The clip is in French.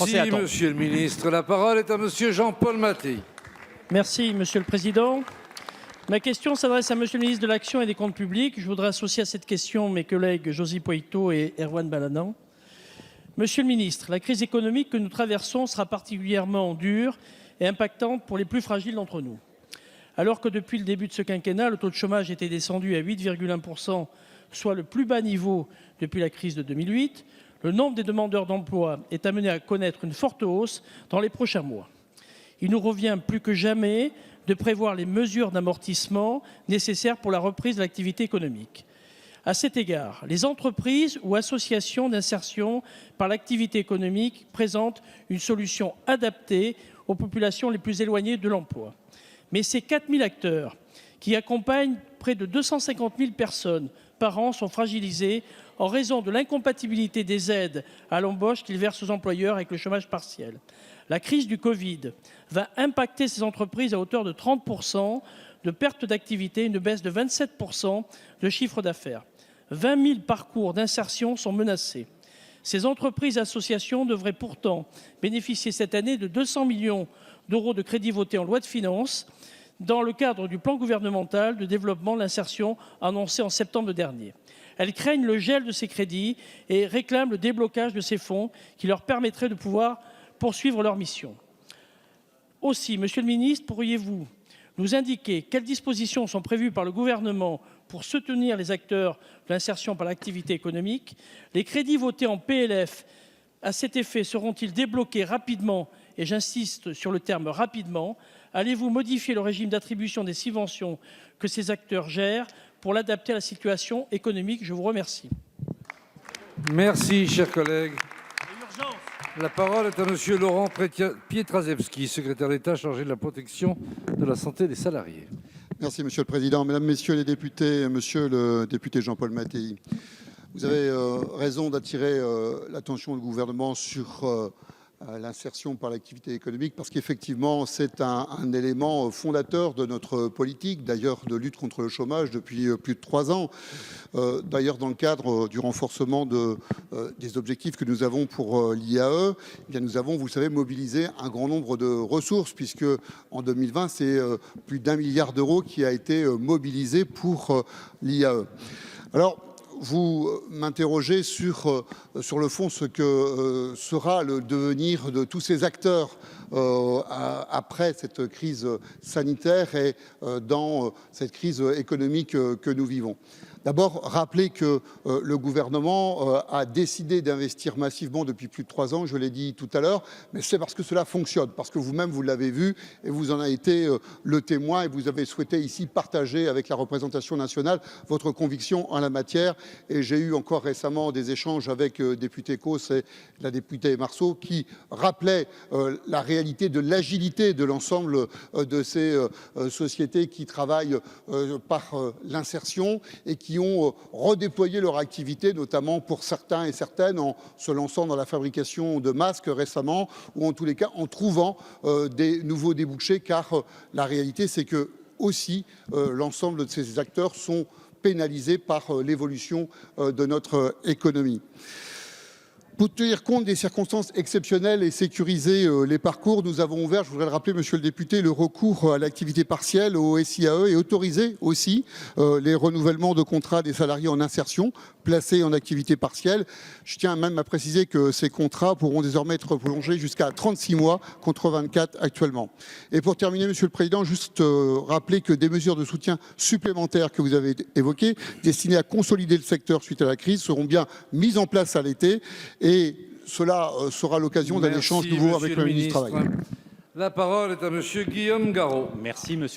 Merci, Monsieur le ministre. La parole est à Monsieur Jean-Paul Mattei. Merci, Monsieur le Président. Ma question s'adresse à Monsieur le ministre de l'Action et des Comptes publics. Je voudrais associer à cette question mes collègues Josy Poueyto et Erwan Balanant. Monsieur le ministre, la crise économique que nous traversons sera particulièrement dure et impactante pour les plus fragiles d'entre nous. Alors que depuis le début de ce quinquennat, le taux de chômage était descendu à 8,1%, soit le plus bas niveau depuis la crise de 2008, le nombre des demandeurs d'emploi est amené à connaître une forte hausse dans les prochains mois. Il nous revient plus que jamais de prévoir les mesures d'amortissement nécessaires pour la reprise de l'activité économique. À cet égard, les entreprises ou associations d'insertion par l'activité économique présentent une solution adaptée aux populations les plus éloignées de l'emploi. Mais ces 4 000 acteurs qui accompagnent près de 250 000 personnes par an sont fragilisés en raison de l'incompatibilité des aides à l'embauche qu'ils versent aux employeurs avec le chômage partiel. La crise du Covid va impacter ces entreprises à hauteur de 30% de perte d'activité, une baisse de 27% de chiffre d'affaires. 20 000 parcours d'insertion sont menacés. Ces entreprises et associations devraient pourtant bénéficier cette année de 200 millions d'euros de crédits votés en loi de finances dans le cadre du plan gouvernemental de développement de l'insertion annoncé en septembre dernier. Elles craignent le gel de ces crédits et réclament le déblocage de ces fonds qui leur permettrait de pouvoir poursuivre leur mission. Aussi, Monsieur le ministre, pourriez-vous nous indiquer quelles dispositions sont prévues par le gouvernement pour soutenir les acteurs de l'insertion par l'activité économique? Les crédits votés en PLF à cet effet seront-ils débloqués rapidement? Et j'insiste sur le terme « rapidement ». Allez-vous modifier le régime d'attribution des subventions que ces acteurs gèrent pour l'adapter à la situation économique? Je vous remercie. Merci, cher collègue. La parole est à Monsieur Laurent Pietraszewski, secrétaire d'État chargé de la protection de la santé des salariés. Merci, Monsieur le Président. Mesdames, Messieurs les députés, Monsieur le député Jean-Paul Mattei, vous avez raison d'attirer l'attention du gouvernement sur l'insertion par l'activité économique, parce qu'effectivement, c'est un élément fondateur de notre politique, d'ailleurs de lutte contre le chômage depuis plus de 3 ans. D'ailleurs, dans le cadre du renforcement des objectifs que nous avons pour l'IAE, eh bien, nous avons, vous le savez, mobilisé un grand nombre de ressources, puisque en 2020, c'est plus d'1 milliard d'euros qui a été mobilisé pour l'IAE. Alors, vous m'interrogez sur le fond ce que sera le devenir de tous ces acteurs après cette crise sanitaire et dans cette crise économique que nous vivons. D'abord, rappeler que le gouvernement a décidé d'investir massivement depuis plus de 3 ans, je l'ai dit tout à l'heure, mais c'est parce que cela fonctionne, parce que vous-même vous l'avez vu et vous en avez été le témoin et vous avez souhaité ici partager avec la représentation nationale votre conviction en la matière. Et j'ai eu encore récemment des échanges avec député Causse et la députée Marceau qui rappelaient la réalité de l'agilité de l'ensemble de ces sociétés qui travaillent par l'insertion et qui ont redéployé leur activité, notamment pour certains et certaines, en se lançant dans la fabrication de masques récemment, ou en tous les cas en trouvant des nouveaux débouchés, car la réalité c'est que aussi l'ensemble de ces acteurs sont pénalisés par l'évolution de notre économie. Pour tenir compte des circonstances exceptionnelles et sécuriser les parcours, nous avons ouvert, je voudrais le rappeler, Monsieur le député, le recours à l'activité partielle au SIAE et autorisé aussi les renouvellements de contrats des salariés en insertion placés en activité partielle. Je tiens même à préciser que ces contrats pourront désormais être prolongés jusqu'à 36 mois contre 24 actuellement. Et pour terminer, Monsieur le Président, juste rappeler que des mesures de soutien supplémentaires que vous avez évoquées, destinées à consolider le secteur suite à la crise, seront bien mises en place à l'été. Et cela sera l'occasion d'un échange nouveau avec le ministre du Travail. La parole est à Monsieur Guillaume Garot. Merci, Monsieur